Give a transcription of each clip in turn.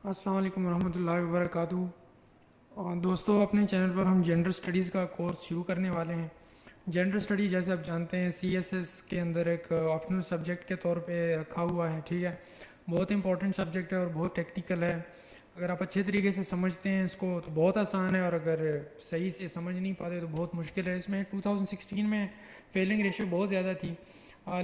अस्सलाम वालेकुम रहमतुल्लाहि व बरकातुहू। और दोस्तों, अपने चैनल पर हम जेंडर स्टडीज़ का कोर्स शुरू करने वाले हैं। जेंडर स्टडी जैसे आप जानते हैं सीएसएस के अंदर एक ऑप्शनल सब्जेक्ट के तौर पे रखा हुआ है। ठीक है, बहुत इंपॉर्टेंट सब्जेक्ट है और बहुत टेक्निकल है। अगर आप अच्छे तरीके से समझते हैं इसको तो बहुत आसान है, और अगर सही से समझ नहीं पाते तो बहुत मुश्किल है। इसमें 2016 में फेलिंग रेशियो बहुत ज़्यादा थी,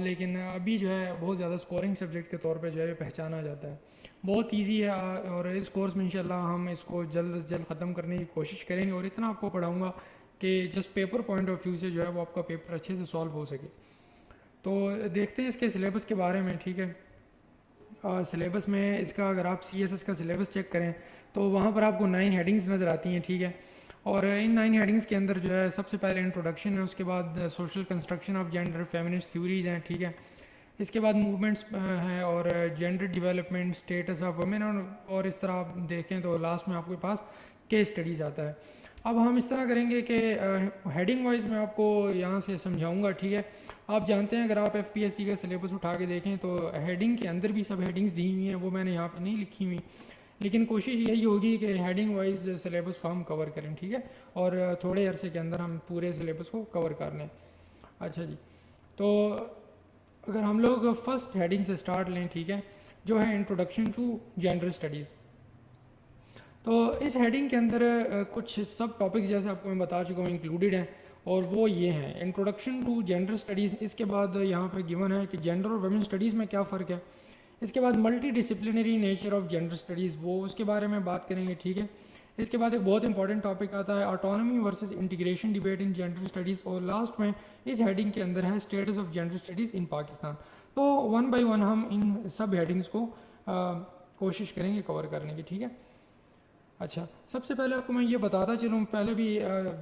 लेकिन अभी जो है बहुत ज़्यादा स्कोरिंग सब्जेक्ट के तौर पे जो है पहचाना जाता है। बहुत इजी है, और इस कोर्स में इंशाल्लाह हम इसको जल्द से जल्द ख़त्म करने की कोशिश करेंगे, और इतना आपको पढ़ाऊँगा कि just paper point of view से जो है वो आपका पेपर अच्छे से सॉल्व हो सके। तो देखते हैं इसके सिलेबस के बारे में। ठीक है, सिलेबस में इसका अगर आप सीएसएस का सिलेबस चेक करें तो वहाँ पर आपको 9 हेडिंग्स नज़र आती हैं। ठीक है, और इन 9 हेडिंग्स के अंदर जो है सबसे पहले इंट्रोडक्शन है, उसके बाद social construction of gender, feminist theories हैं। ठीक है, इसके बाद मूवमेंट्स हैं, और gender development, status of women, और इस तरह आप देखें तो लास्ट में आपके पास केस स्टडीज आता है। अब हम इस तरह करेंगे कि हेडिंग वाइज मैं आपको यहाँ से समझाऊंगा। ठीक है, आप जानते हैं अगर आप एफपीएससी का सिलेबस उठा के देखें तो हेडिंग के अंदर भी सब हेडिंग्स दी हुई हैं, वो मैंने यहाँ पे नहीं लिखी हुई, लेकिन कोशिश यही होगी कि हेडिंग वाइज सिलेबस को हम कवर करें। ठीक है, और थोड़े अरसे के अंदर हम पूरे सिलेबस को कवर कर लें। अच्छा जी, तो अगर हम लोग फर्स्ट हेडिंग से स्टार्ट लें, ठीक है, जो है इंट्रोडक्शन टू जेंडर स्टडीज़। तो इस हेडिंग के अंदर कुछ सब टॉपिक्स जैसे आपको मैं बता चुका हूँ इंक्लूडेड हैं, और वो ये हैं इंट्रोडक्शन टू जेंडर स्टडीज़। इसके बाद यहाँ पे गिवन है कि जेंडर और वुमेन स्टडीज़ में क्या फ़र्क है। इसके बाद multi disciplinary nature of gender studies, वो उसके बारे में बात करेंगे। ठीक है, इसके बाद एक बहुत इंपॉर्टेंट टॉपिक आता है autonomy versus integration debate in gender studies, और लास्ट में इस हेडिंग के अंदर है स्टेटस ऑफ जेंडर स्टडीज़ इन पाकिस्तान। तो वन बाय वन हम इन सब हेडिंग्स को कोशिश करेंगे कवर करने की। ठीक है, अच्छा, सबसे पहले आपको मैं ये बताता चलूँ, पहले भी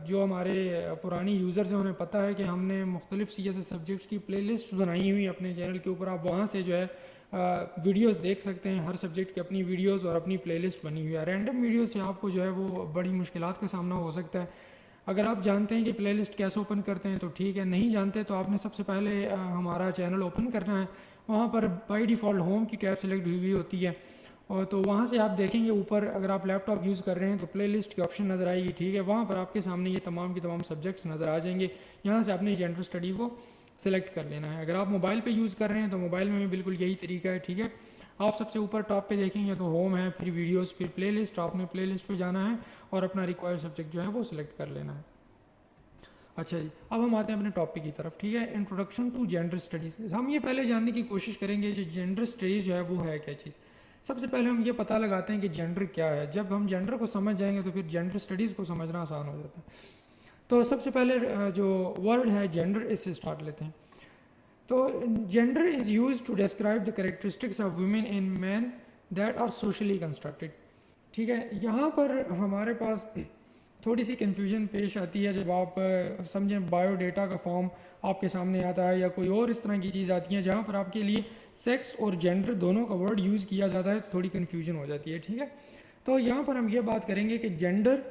जो हमारे पुरानी यूज़र्स हैं उन्हें पता है कि हमने मुख्तलिफ सीएसएस सब्जेक्ट्स की प्लेलिस्ट बनाई हुई अपने चैनल के ऊपर। आप वहाँ से जो है वीडियोस देख सकते हैं, हर सब्जेक्ट की अपनी वीडियोस और अपनी प्लेलिस्ट बनी हुई है। रैंडम वीडियो से आपको जो है वो बड़ी मुश्किलात का सामना हो सकता है। अगर आप जानते हैं कि प्लेलिस्ट कैसे ओपन करते हैं तो ठीक है, नहीं जानते तो आपने सबसे पहले हमारा चैनल ओपन करना है। वहाँ पर बाय डिफ़ॉल्ट होम की टैब सेलेक्ट हुई होती है, और तो वहाँ से आप देखेंगे ऊपर, अगर आप लैपटॉप यूज़ कर रहे हैं तो प्लेलिस्ट की ऑप्शन नज़र आएगी। ठीक है, वहाँ पर आपके सामने ये तमाम की तमाम सब्जेक्ट्स नज़र आ जाएंगे। यहाँ से आपने जेंडर स्टडी को सिलेक्ट कर लेना है। अगर आप मोबाइल पे यूज़ कर रहे हैं तो मोबाइल में भी बिल्कुल यही तरीका है। ठीक है, आप सबसे ऊपर टॉप पे देखेंगे तो होम है, फिर वीडियोस, फिर प्लेलिस्ट। आपने प्लेलिस्ट पे जाना है और अपना रिक्वायर्ड सब्जेक्ट जो है वो सिलेक्ट कर लेना है। अच्छा जी, अब हम आते हैं अपने टॉपिक की तरफ। ठीक है, इंट्रोडक्शन टू जेंडर स्टडीज़। हम ये पहले जानने की कोशिश करेंगे जो जेंडर स्टडीज़ जो है वो है क्या चीज़। सबसे पहले हम ये पता लगाते हैं कि जेंडर क्या है। जब हम जेंडर को समझ जाएंगे तो फिर जेंडर स्टडीज़ को समझना आसान हो जाता है। तो सबसे पहले जो वर्ड है जेंडर, इससे स्टार्ट लेते हैं। तो gender is use to describe the characteristics of women in man that are socially constructed. ठीक है, यहाँ पर हमारे पास थोड़ी सी कन्फ्यूजन पेश आती है जब आप समझें बायोडेटा का फॉर्म आपके सामने आता है, या कोई और इस तरह की चीज़ आती है जहाँ पर आपके लिए सेक्स और जेंडर दोनों का वर्ड यूज़ किया जाता है, तो थोड़ी कन्फ्यूजन हो जाती है। ठीक है, तो यहाँ पर हम ये बात करेंगे कि जेंडर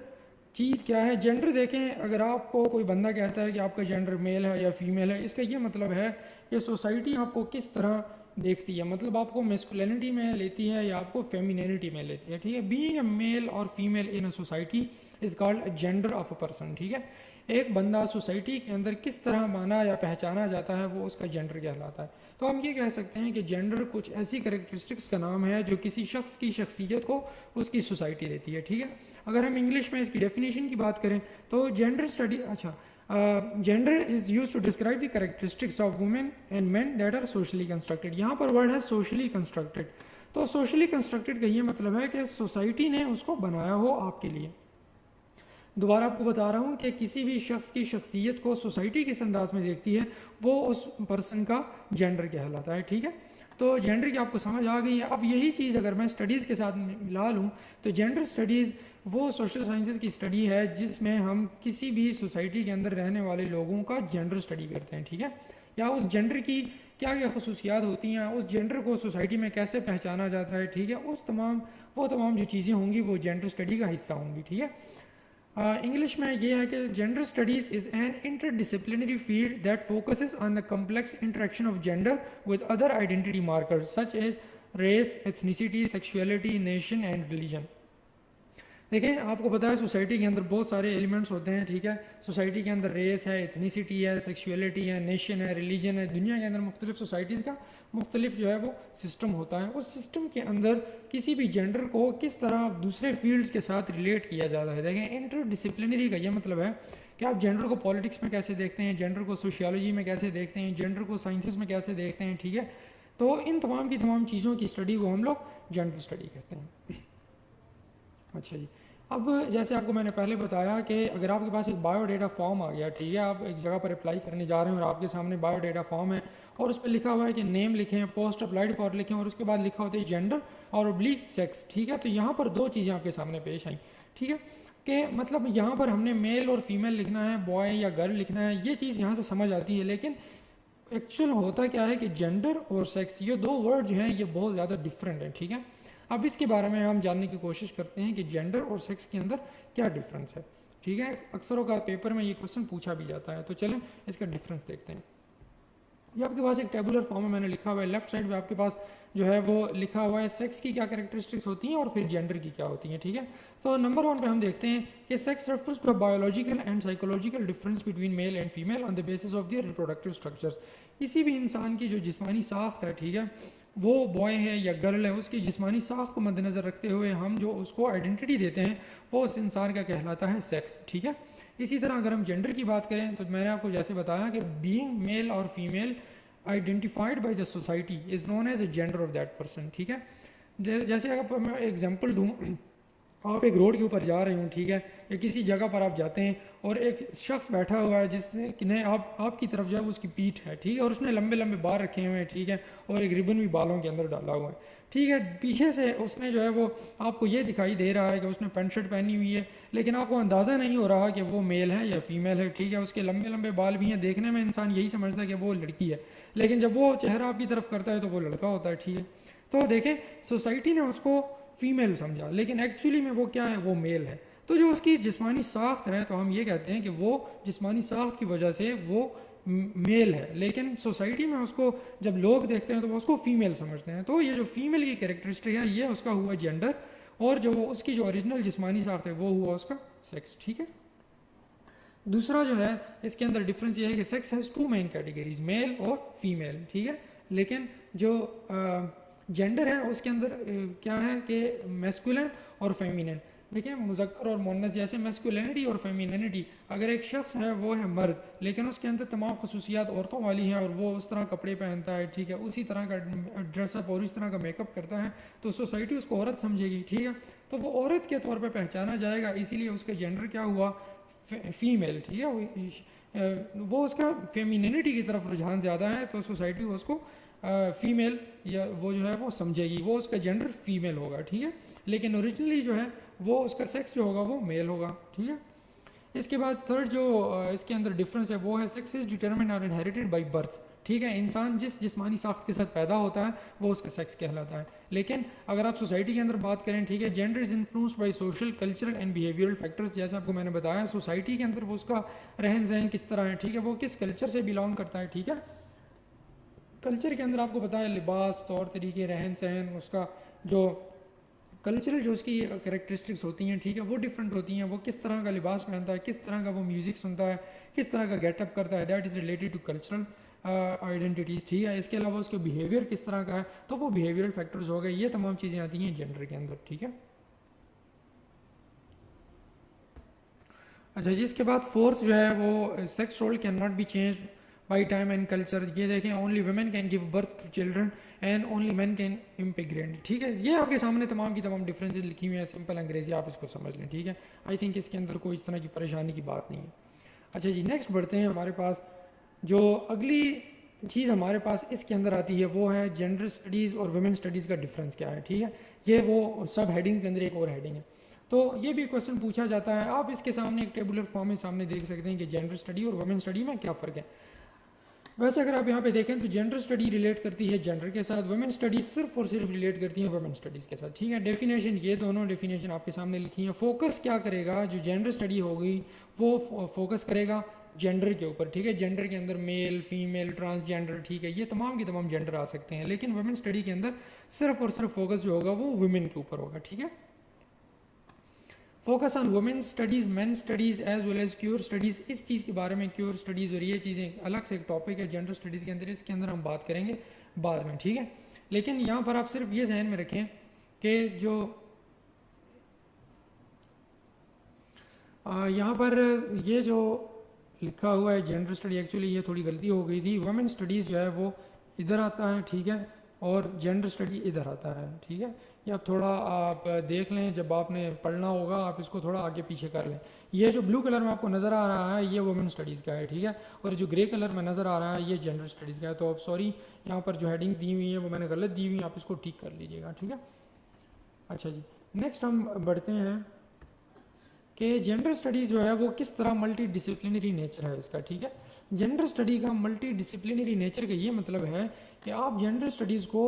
चीज़ क्या है। जेंडर देखें, अगर आपको कोई बंदा कहता है कि आपका जेंडर मेल है या फीमेल है, इसका ये मतलब है कि सोसाइटी आपको किस तरह देखती है, मतलब आपको मेस्कुलिनिटी में लेती है या आपको फेमिनिटी में लेती है। ठीक है, बीइंग अ मेल और female in a society is called a gender of a person. ठीक है, एक बंदा सोसाइटी के अंदर किस तरह माना या पहचाना जाता है वो उसका जेंडर कहलाता है। तो हम ये कह सकते हैं कि जेंडर कुछ ऐसी करेक्टरिस्टिक्स का नाम है जो किसी शख्स की शख्सियत को उसकी सोसाइटी देती है। ठीक है, अगर हम इंग्लिश में इसकी डेफिनेशन की बात करें तो जेंडर स्टडी, अच्छा, gender is use to describe the characteristics of women and men that are socially constructed. यहाँ पर वर्ड है सोशली कंस्ट्रक्टेड। तो सोशली कंस्ट्रक्टेड का ये मतलब है कि सोसाइटी ने उसको बनाया हो आपके लिए। दोबारा आपको बता रहा हूँ कि किसी भी शख्स की शख्सियत को सोसाइटी किस अंदाज में देखती है वो उस पर्सन का जेंडर कहलाता है। ठीक है, तो जेंडर की आपको समझ आ गई है। अब यही चीज़ अगर मैं स्टडीज़ के साथ मिला लूँ तो जेंडर स्टडीज़ वो सोशल साइंसेज की स्टडी है जिसमें हम किसी भी सोसाइटी के अंदर रहने वाले लोगों का जेंडर स्टडी करते हैं। ठीक है, या उस जेंडर की क्या क्या खसूसियात होती हैं, उस जेंडर को सोसाइटी में कैसे पहचाना जाता है। ठीक है, वो तमाम जो चीज़ें होंगी वो जेंडर स्टडी का हिस्सा होंगी। ठीक है, इंग्लिश में ये है कि gender studies is an interdisciplinary field that focuses on the complex interaction of gender with other identity markers such as race, ethnicity, sexuality, nation and religion. देखें, आपको पता है सोसाइटी के अंदर बहुत सारे एलिमेंट्स होते हैं, ठीक है। सोसाइटी के अंदर रेस है, एथनिसिटी है, सेक्सुअलिटी है, नेशन है, रिलीजन है। दुनिया के अंदर मुख्तलिफ सोसाइटीज़ का मुख्तलिफ जो है वो सिस्टम होता है। उस सिस्टम के अंदर किसी भी जेंडर को किस तरह दूसरे फील्ड्स के साथ रिलेट किया जाता है। देखें, इंटरडिसिप्लिनरी का ये मतलब है कि आप जेंडर को पॉलिटिक्स में कैसे देखते हैं, जेंडर को सोशियोलॉजी में कैसे देखते हैं, जेंडर को साइंसेस में कैसे देखते हैं, ठीक है। तो इन तमाम की तमाम चीज़ों की स्टडी को हम लोग जेंडर स्टडी कहते हैं। अच्छा जी, अब जैसे आपको मैंने पहले बताया कि अगर आपके पास एक बायोडेटा फॉर्म आ गया, ठीक है, आप एक जगह पर अप्लाई करने जा रहे हैं और आपके सामने बायोडेटा फॉर्म है और उस पर लिखा हुआ है कि नेम लिखें, पोस्ट अप्लाइड फॉर लिखें और उसके बाद लिखा होता है जेंडर और ऑब्लिक सेक्स, ठीक है। तो यहाँ पर दो चीज़ें आपके सामने पेश आई, ठीक है, कि मतलब यहाँ पर हमने मेल और फीमेल लिखना है, बॉय या गर्ल लिखना है, ये चीज़ यहाँ से समझ आती है। लेकिन एक्चुअल होता क्या है कि जेंडर और सेक्स, ये दो वर्ड जो हैं ये बहुत ज़्यादा डिफरेंट हैं, ठीक है। अब इसके बारे में हम जानने की कोशिश करते हैं कि जेंडर और सेक्स के अंदर क्या डिफरेंस है, ठीक है। अक्सर औक़ात पेपर में ये क्वेश्चन पूछा भी जाता है, तो चलें इसका डिफरेंस देखते हैं। ये आपके पास एक टेबुलर फॉर्म में मैंने लिखा हुआ है, लेफ्ट साइड पे आपके पास जो है वो लिखा हुआ है सेक्स की क्या कैरेक्टरिस्टिक्स होती हैं और फिर जेंडर की क्या होती हैं, ठीक है। तो नंबर 1 पे हम देखते हैं कि sex refers to biological and psychological difference between male and female on the basis of their reproductive structures. किसी भी इंसान की जो जिस्मानी साख्त है, ठीक है, वो बॉय है या गर्ल है, उसकी जिस्मानी साख्त को मद्देनज़र रखते हुए हम जो उसको आइडेंटिटी देते हैं वो उस इंसान का कहलाता है सेक्स, ठीक है। इसी तरह अगर हम जेंडर की बात करें तो मैंने आपको जैसे बताया कि बीइंग मेल और female identified by the society is known as a gender of that person, ठीक है। जैसे अगर मैं एग्जांपल दूं, आप एक रोड के ऊपर जा रहे हो, ठीक है, या किसी जगह पर आप जाते हैं और एक शख्स बैठा हुआ है जिसने आपकी तरफ जो है वो उसकी पीठ है, ठीक है, और उसने लंबे लंबे बाल रखे हुए हैं, ठीक है, और एक रिबन भी बालों के अंदर डाला हुआ है, ठीक है। पीछे से उसने जो है वो आपको ये दिखाई दे रहा है कि उसने पैंट शर्ट पहनी हुई है, लेकिन आपको अंदाज़ा नहीं हो रहा कि वो मेल है या फीमेल है, ठीक है। उसके लंबे लंबे बाल भी हैं, देखने में इंसान यही समझता है कि वो लड़की है, लेकिन जब वो चेहरा आपकी तरफ करता है तो वो लड़का होता है, ठीक है। तो देखें, सोसाइटी ने उसको फीमेल समझा, लेकिन एक्चुअली में वो क्या है, वो मेल है। तो जो उसकी जिस्मानी साख्त है, तो हम ये कहते हैं कि वो जिस्मानी साख्त की वजह से वो मेल है, लेकिन सोसाइटी में उसको जब लोग देखते हैं तो वो उसको फीमेल समझते हैं। तो ये जो फीमेल की कैरेक्टरिस्टिक है ये उसका हुआ जेंडर, और जो वो उसकी जो ओरिजिनल जिस्मानी साख्त है वो हुआ उसका सेक्स, ठीक है। दूसरा जो है इसके अंदर डिफरेंस ये है कि sex has 2 main categories, male और फीमेल, ठीक है। लेकिन जो जेंडर है उसके अंदर क्या है कि मैस्कुलिन और फेमिनिन। देखिए, मुज़क्कर और मुअन्नस जैसे मैस्कुलिनिटी और फेमिनिनिटी, अगर एक शख्स है वो है मर्द, लेकिन उसके अंदर तमाम खसूसियात औरतों वाली हैं और वो उस तरह कपड़े पहनता है, ठीक है, उसी तरह का ड्रेसअप और इस तरह का मेकअप करता है, तो सोसाइटी उसको औरत समझेगी, ठीक है। तो वो औरत के तौर पर पहचाना जाएगा, इसीलिए उसका जेंडर क्या हुआ, फीमेल, ठीक है। वो उसका फेमिनिनिटी की तरफ रुझान ज़्यादा है, तो सोसाइटी उसको फीमेल या वो जो है वो समझेगी, वो उसका जेंडर फीमेल होगा, ठीक है। लेकिन ओरिजिनली जो है वो उसका सेक्स जो होगा वो मेल होगा, ठीक है। इसके बाद थर्ड जो इसके अंदर डिफरेंस है वो है सेक्स इज डिटरमिन्ड और इनहेरिटेड बाय बर्थ, ठीक है। इंसान जिस जिस्मानी साख्त के साथ पैदा होता है वो उसका सेक्स कहलाता है। लेकिन अगर आप सोसाइटी के अंदर बात करें, ठीक है, gender is influenced by social, cultural and behavioural factors. जैसे आपको मैंने बताया, सोसाइटी के अंदर वो उसका रहन सहन किस तरह है, ठीक है, वो किस कल्चर से बिलोंग करता है, ठीक है। कल्चर के अंदर आपको पता है लिबास, तौर तरीके, रहन सहन, उसका जो कल्चरल जो उसकी कैरेक्टरिस्टिक्स होती हैं, ठीक है, वो डिफरेंट होती हैं। वो किस तरह का लिबास पहनता है, किस तरह का वो म्यूज़िक सुनता है, किस तरह का गेटअप करता है, that is related to cultural identities, ठीक है। इसके अलावा उसके बिहेवियर किस तरह का है, तो वो बिहेवियरल फैक्टर्स हो गए। ये तमाम चीज़ें आती हैं जेंडर के अंदर, ठीक है। अच्छा जी, इसके बाद फोर्थ जो है वो sex role can not be change by time and culture. ये देखें, only women can give birth to children and only man can impregnate, ठीक है। ये आपके सामने तमाम की तमाम डिफरेंसेस लिखी हुई हैं, सिंपल अंग्रेजी, आप इसको समझ लें, ठीक है। आई थिंक इसके अंदर कोई इस तरह की परेशानी की बात नहीं है। अच्छा जी, नेक्स्ट बढ़ते हैं। हमारे पास जो अगली चीज़ हमारे पास इसके अंदर आती है वो है जेंडर स्टडीज़ और वुमेन स्टडीज़ का डिफरेंस क्या है, ठीक है। ये वो सब हेडिंग के अंदर एक और हेडिंग है। तो ये भी क्वेश्चन पूछा जाता है। आप इसके सामने एक टेबुलर फॉर्म में सामने देख सकते हैं कि जेंडर स्टडी और वुमेन स्टडी में क्या फ़र्क है। वैसे अगर आप यहाँ पे देखें तो जेंडर स्टडी रिलेट करती है जेंडर के साथ, वुमेन स्टडीज सिर्फ और सिर्फ रिलेट करती है वुमेन स्टडीज़ के साथ, ठीक है। डेफिनेशन, ये दोनों डेफिनेशन आपके सामने लिखी है। फोकस क्या करेगा, जो जेंडर स्टडी होगी वो फोकस करेगा जेंडर के ऊपर, ठीक है। जेंडर के अंदर मेल, फीमेल, ट्रांसजेंडर, ठीक है, ये तमाम के तमाम जेंडर आ सकते हैं, लेकिन वुमेन स्टडी के अंदर सिर्फ और सिर्फ फोकस जो होगा वो वुमेन के ऊपर होगा, ठीक है। Focus on women studies, men studies as well as queer studies, इस चीज़ के बारे में, क्यूर स्टडीज़ और ये चीज़ें अलग से एक टॉपिक है जेंडर स्टडीज़ के अंदर, इसके अंदर हम बात करेंगे बाद में, ठीक है। लेकिन यहाँ पर आप सिर्फ ये जहन में रखें कि जो यहाँ पर ये जो लिखा हुआ है जेंडर स्टडी, एक्चुअली ये थोड़ी गलती हो गई थी। वुमेन स्टडीज़ जो है वो इधर आता है, ठीक है, और जेंडर स्टडी इधर आता है, ठीक है। ये आप थोड़ा आप देख लें, जब आपने पढ़ना होगा आप इसको थोड़ा आगे पीछे कर लें। ये जो ब्लू कलर में आपको नज़र आ रहा है ये वुमेन स्टडीज़ का है, ठीक है, और जो ग्रे कलर में नज़र आ रहा है ये जेंडर स्टडीज़ का है। तो अब सॉरी, यहाँ पर जो हेडिंग दी हुई है वो मैंने गलत दी हुई है, आप इसको ठीक कर लीजिएगा, ठीक है। अच्छा जी, नेक्स्ट हम बढ़ते हैं कि जेंडर स्टडी जो है वो किस तरह मल्टी डिसिप्लिनरी नेचर है इसका, ठीक है। जेंडर स्टडी का मल्टी डिसिप्लिनरी नेचर का ये मतलब है कि आप जेंडर स्टडीज़ को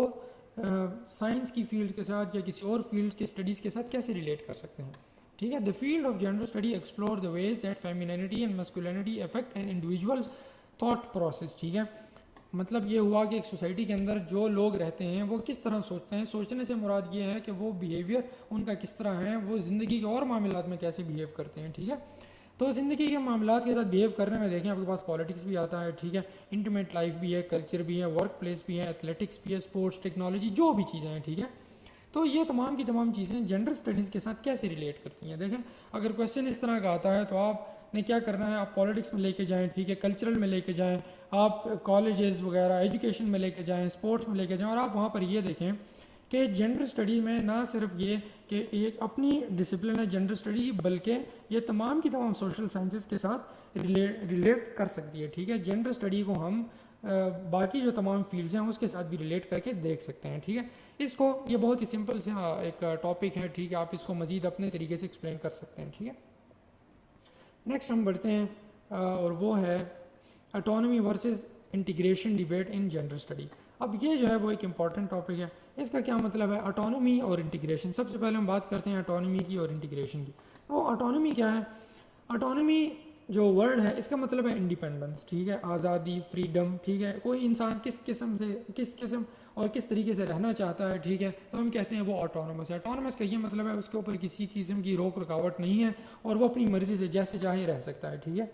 साइंस की फील्ड के साथ या किसी और फील्ड के स्टडीज़ के साथ कैसे रिलेट कर सकते हैं, ठीक है। The field of gender study explore the ways that femininity and masculinity affect an individuals thought process, ठीक है। मतलब ये हुआ कि एक सोसाइटी के अंदर जो लोग रहते हैं वो किस तरह सोचते हैं, सोचने से मुराद ये है कि वो बिहेवियर उनका किस तरह है, वो ज़िंदगी के और मामलात में कैसे बिहेव करते हैं, ठीक है। तो ज़िंदगी के मामलात के साथ बिहेव करने में देखें आपके पास पॉलिटिक्स भी आता है, ठीक है, इंटीमेट लाइफ भी है, कल्चर भी है, वर्क प्लेस भी है, एथलेटिक्स भी है, स्पोर्ट्स, टेक्नोलॉजी, जो भी चीज़ें हैं, ठीक है। तो ये तमाम की तमाम चीज़ें जेंडर स्टडीज़ के साथ कैसे रिलेट करती हैं। देखें, अगर क्वेश्चन इस तरह का आता है तो आपने क्या करना है, आप पॉलिटिक्स में लेके जाएं, ठीक है, कल्चरल में लेके जाएं, आप कॉलेजेस वगैरह एजुकेशन में लेके जाएं, स्पोर्ट्स में लेके जाएं, और आप वहाँ पर ये देखें कि जेंडर स्टडी में ना सिर्फ ये कि एक अपनी डिसिप्लिन है जेंडर स्टडी, बल्कि ये तमाम की तमाम सोशल साइंसेस के साथ रिलेट कर सकती है, ठीक है। जेंडर स्टडी को हम बाकी जो तमाम फील्ड्स हैं उसके साथ भी रिलेट करके देख सकते हैं, ठीक है। इसको ये बहुत ही सिंपल सा एक टॉपिक है, ठीक है, आप इसको मज़ीद अपने तरीके से एक्सप्लेन कर सकते हैं, ठीक है। नेक्स्ट हम बढ़ते हैं और वो है autonomy versus integration debate in gender study. अब ये जो है वो एक इम्पॉर्टेंट टॉपिक है। इसका क्या मतलब है, ऑटोनॉमी और इंटीग्रेशन। सबसे पहले हम बात करते हैं ऑटोनॉमी की और इंटीग्रेशन की। तो ऑटोनॉमी क्या है, ऑटोनॉमी जो वर्ड है इसका मतलब है इंडिपेंडेंस, ठीक है, आज़ादी, फ्रीडम, ठीक है। कोई इंसान किस किस्म और किस तरीके से रहना चाहता है, ठीक है, तो हम कहते हैं वो ऑटोनोमस है। ऑटोनोमस का ये मतलब है उसके ऊपर किसी किस्म की रोक रुकावट नहीं है और वो अपनी मर्ज़ी से जैसे चाहे रह सकता है, ठीक है।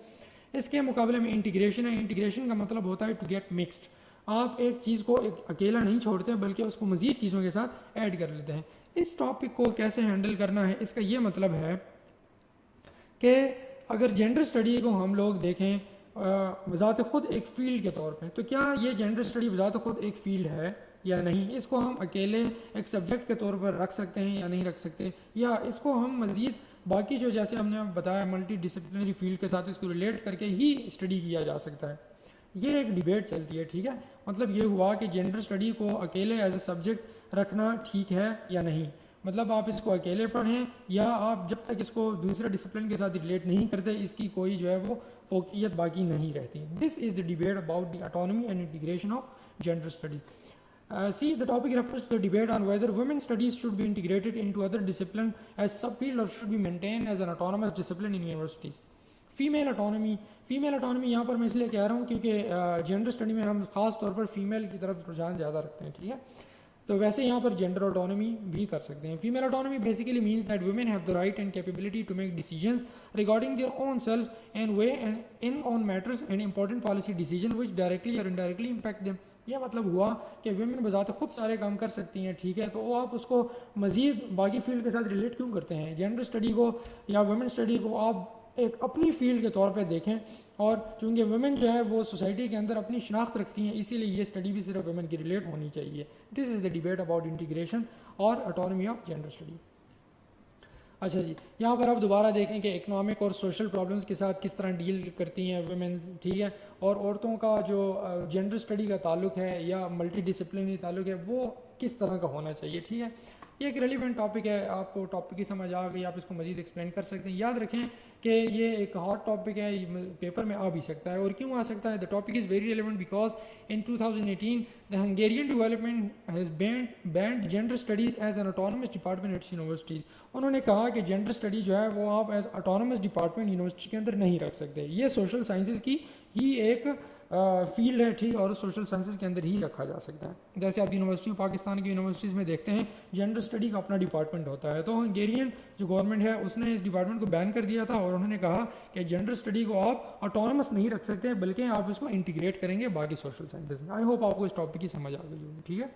इसके मुकाबले में इंटीग्रेशन है। इंटीग्रेशन का मतलब होता है टू गेट मिक्सड। आप एक चीज़ को एक अकेला नहीं छोड़ते बल्कि उसको मज़ीद चीज़ों के साथ ऐड कर लेते हैं। इस टॉपिक को कैसे हैंडल करना है, इसका ये मतलब है कि अगर जेंडर स्टडी को हम लोग देखें बज़ात ख़ुद एक फ़ील्ड के तौर पे, तो क्या ये जेंडर स्टडी बज़ात ख़ुद एक फ़ील्ड है या नहीं, इसको हम अकेले एक सब्जेक्ट के तौर पर रख सकते हैं या नहीं रख सकते, या इसको हम मज़ीद बाकी जो जैसे हमने बताया मल्टी डिसिप्लिनरी फील्ड के साथ इसको रिलेट करके ही स्टडी किया जा सकता है। ये एक डिबेट चलती है, ठीक है। मतलब ये हुआ कि जेंडर स्टडी को अकेले एज ए सब्जेक्ट रखना ठीक है या नहीं, मतलब आप इसको अकेले पढ़ें या आप जब तक इसको दूसरे डिसिप्लिन के साथ रिलेट नहीं करते इसकी कोई जो है वो फोकियत बाकी नहीं रहती। This is the debate about the autonomy and integration of gender studies. See, the topic refers to the debate on whether women studies should be integrated into other discipline as subfield or should be maintained as an autonomous discipline in universities. Female autonomy यहाँ पर मैं इसलिए कह रहा हूँ क्योंकि gender study में हम ख़ास तौर पर फीमेल की तरफ रुझान ज़्यादा रखते हैं, ठीक है। तो वैसे यहाँ पर जेंडर ऑटोनॉमी भी कर सकते हैं। Female autonomy basically means that women have the right and capability to make decisions regarding their own self and way and in on matters and important policy decision which directly और indirectly impact them. यह मतलब हुआ कि women बजाते खुद सारे काम कर सकती हैं, ठीक है। तो वो आप उसको मज़ीद बाकी फील्ड के साथ रिलेट क्यों करते हैं। जेंडर स्टडी को या वुमेन स्टडी को आप एक अपनी फील्ड के तौर पे देखें, और चूँकि वुमेन जो है वो सोसाइटी के अंदर अपनी शनाख्त रखती हैं इसीलिए ये स्टडी भी सिर्फ वुमेन की रिलेट होनी चाहिए। This is the debate about integration और ऑटोनॉमी ऑफ जेंडर स्टडी। अच्छा जी, यहाँ पर आप दोबारा देखें कि इकोनॉमिक और सोशल प्रॉब्लम्स के साथ किस तरह डील करती हैं वुमेन, ठीक है। और औरतों का जो जेंडर स्टडी का ताल्लुक है या मल्टी डिसिप्लिनरी ताल्लुक है वो किस तरह का होना चाहिए, ठीक है। ये एक रेलिवेंट टॉपिक है, आपको टॉपिक की समझ आ गई, आप इसको मजीद एक्सप्लेन कर सकते हैं। याद रखें कि ये एक हॉट टॉपिक है, पेपर में आ भी सकता है। और क्यों आ सकता है? The topic is very relevant because in 2018 the Hungarian development has banned gender studies as an autonomous department at universities. उन्होंने कहा कि जेंडर स्टडी जो है वो आप एज ऑटोनमस डिपार्टमेंट यूनिवर्सिटी के अंदर नहीं रख सकते। ये सोशल साइंसेज की ही एक फील्ड है, ठीक, और सोशल साइंसेज के अंदर ही रखा जा सकता है। जैसे आप यूनिवर्सिटी पाकिस्तान की यूनिवर्सिटीज़ में देखते हैं जेंडर स्टडी का अपना डिपार्टमेंट होता है। तो हंगेरियन जो गवर्नमेंट है उसने इस डिपार्टमेंट को बैन कर दिया था और उन्होंने कहा कि जेंडर स्टडी को आप ऑटोनमस नहीं रख सकते, बल्कि आप इसको इंटीग्रेट करेंगे बाकी सोशल साइंसेज में। आई होप आपको इस टॉपिक की समझ आ गई होगी, ठीक है।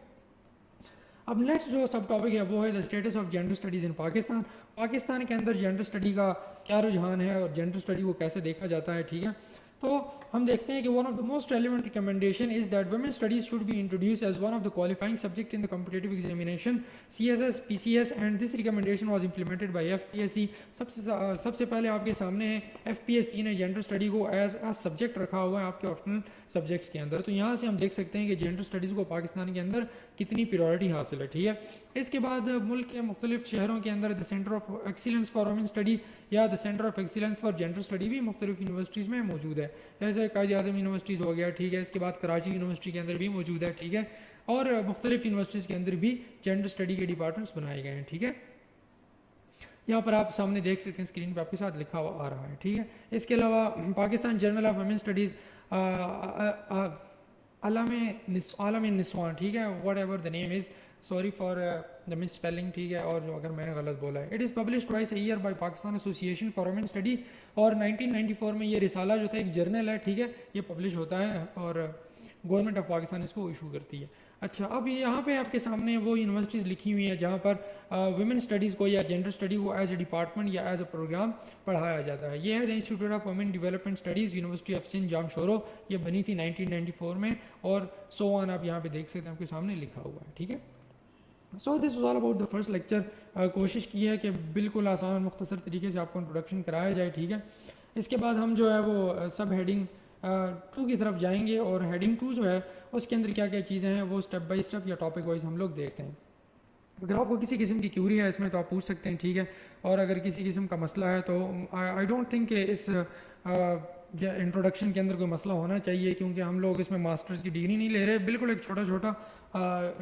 अब नेक्स्ट जो सब टॉपिक है वो है the status of gender studies इन पाकिस्तान। पाकिस्तान के अंदर जेंडर स्टडी का क्या रुझान है और जेंडर स्टडी को कैसे देखा जाता है, ठीक है। तो हम देखते हैं कि one of the most relevant recommendation is that women studies should be introduce as one of the qualifying subject in the competitive examination CSS PCS and this recommendation was implemented by FPSC। सबसे पहले आपके सामने है FPSC ने gender study को as a subject रखा हुआ है आपके ऑप्शनल सब्जेक्ट्स के अंदर। तो यहाँ से हम देख सकते हैं कि जेंडर स्टडीज़ को पाकिस्तान के अंदर कितनी प्रायोरिटी हासिल है, ठीक है। इसके बाद मुल्क के मुख्तलिफ शहरों के अंदर the centre of excellence for women study या the centre of excellence for gender study भी मुख्तलिफ यूनिवर्सिटीज़ में मौजूद है। जैसे कायद-ए-आज़म यूनिवर्सिटीज़ हो गया, ठीक है। इसके बाद कराची यूनिवर्सिटी के अंदर भी मौजूद है, ठीक है। और मुख्तलिफ यूनिवर्सिटीज़ के अंदर भी जेंडर स्टडी के डिपार्टमेंट्स बनाए गए हैं, ठीक है। यहाँ पर आप सामने देख सकते हैं, स्क्रीन पर आपके साथ लिखा हुआ आ रहा है, ठीक है। इसके अलावा Pakistan journal of women studies Alam Niswan, ठीक है, whatever the name is, sorry for the miss spelling, ठीक है, और जो अगर मैंने गलत बोला है। It is publish twice a year by Pakistan association for women study. और 1994 में ये रिसाला जो था एक जर्नल है, ठीक है, ये पब्लिश होता है और गवर्नमेंट ऑफ पाकिस्तान इसको इशू करती है। अच्छा, अब यहाँ पे आपके सामने वो यूनिवर्सिटीज़ लिखी हुई हैं जहाँ पर वुमेन स्टडीज़ को या जेंडर स्टडी को एज ए डिपार्टमेंट या एज ए प्रोग्राम पढ़ाया जाता है। ये है the institute of women development studies, university of Sindh Jamshoro. ये बनी थी 1994 में और सो ऑन आप यहाँ पे देख सकते हैं, आपके सामने लिखा हुआ है, ठीक है। So this was all about the first lecture. कोशिश की है कि बिल्कुल आसान मुख्तसर तरीके से आपको इंट्रोडक्शन कराया जाए, ठीक है। इसके बाद हम जो है वो सब हेडिंग 2 की तरफ जाएंगे और हेडिंग 2 जो है उसके अंदर क्या क्या चीज़ें हैं वो स्टेप बाय स्टेप या टॉपिक वाइज हम लोग देखते हैं। अगर आपको किसी किस्म की क्यूरी है इसमें तो आप पूछ सकते हैं, ठीक है। और अगर किसी किस्म का मसला है तो आई डोंट थिंक कि इस इंट्रोडक्शन के अंदर कोई मसला होना चाहिए, क्योंकि हम लोग इसमें मास्टर्स की डिग्री नहीं ले रहे। बिल्कुल एक छोटा छोटा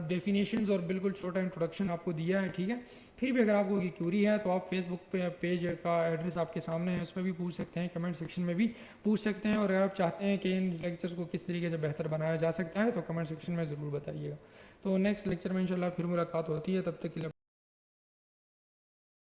डेफिनेशंस और बिल्कुल छोटा इंट्रोडक्शन आपको दिया है, ठीक है। फिर भी अगर आपको कोई क्यूरी है तो आप फेसबुक पे पेज का एड्रेस आपके सामने है, उस पर भी पूछ सकते हैं, कमेंट सेक्शन में भी पूछ सकते हैं। और अगर आप चाहते हैं कि इन लेक्चर्स को किस तरीके से बेहतर बनाया जा सकता है तो कमेंट सेक्शन में ज़रूर बताइएगा। तो नेक्स्ट लेक्चर में इंशाल्लाह फिर मुलाकात होती है, तब तक के लिए